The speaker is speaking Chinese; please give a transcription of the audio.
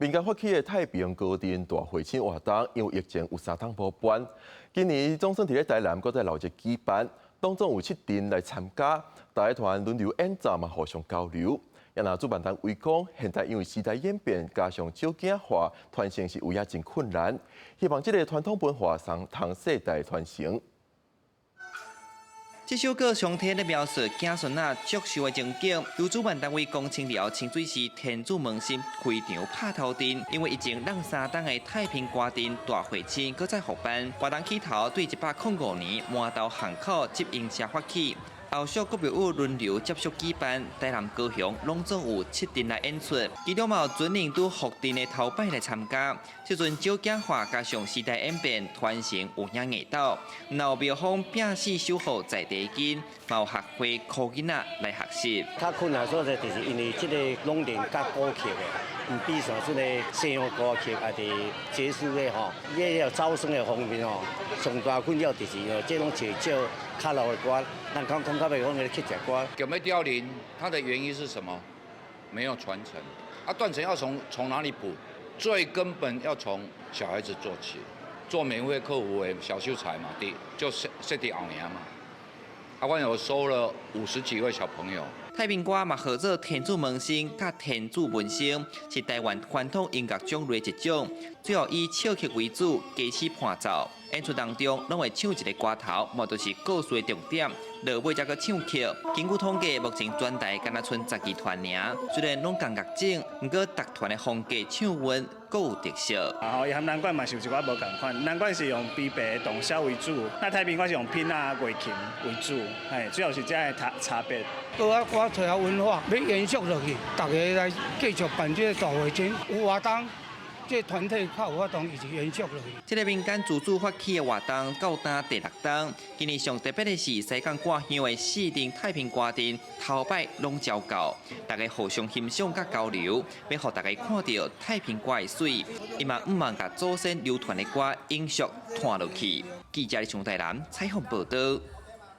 民间发起的太平高阵大会庆活动，因为疫情有3趟无办，今年总算伫咧台南搁再留一个举办，当中有7阵来参加，大家团轮流演奏嘛，互相交流。也若主办单位讲，现在因为时代演变，加上少子化，传承是有影真困难，希望这个传统文化通世代传承。 这首歌上天咧描述子孙仔祝寿的情景，由主办单位公清了清水市天主门心开场拍头阵，因为已经让3档的太平歌阵大会庆搁再复办，活动起头对105年满岛巷口集英社发起。 后续各表友轮流接续举办，台南、高雄拢总有7阵来演出，其中嘛有准领拄复阵的头摆来参加。这阵少子化加上时代演变，传承有影艺道。有庙方摒死守护在地根，嘛有学会靠囡仔来学习。较困难所在就是因为这个拢练较古曲的，唔比像这个西洋歌曲啊，伫结束的吼，了招生的方面吼，上大困扰就是这种找少较老的歌。 咱讲较袂讲的去食歌，有没有凋零？它的原因是什么？没有传承。啊，断层要从哪里补？最根本要从小孩子做起，做免费客服的小秀才嘛，就设伫后年嘛。啊，我有收了50几位小朋友。 太平歌嘛，号做天主门声甲天主文声，是台湾传统音乐种类一种，主要以笑曲为主，加起伴奏。演出当中，拢会唱一个歌头，无就是故事的重点。落尾才个唱曲。根据统计，目前全台敢若剩12团尔。虽然拢共乐整，不过各团的风格唱韵各有特色。伊和南管嘛是有一寡无共款，南管是用悲白动箫为主，那太平管是用品啊乐琴为主，主要是这样的差别。我找下文化要延续落去，大家来继续办这个大会庆，有活动。 这团体较有法动，一直延续落去。这个民间自主发起的活动到单第6档，今年上特别的是西港挂乡的4阵太平歌阵头摆拢照到，大家互相欣赏甲交流，要互大家看到太平歌的水，伊嘛唔茫甲祖先流传的歌永续传落去。记者李从台南采访报道。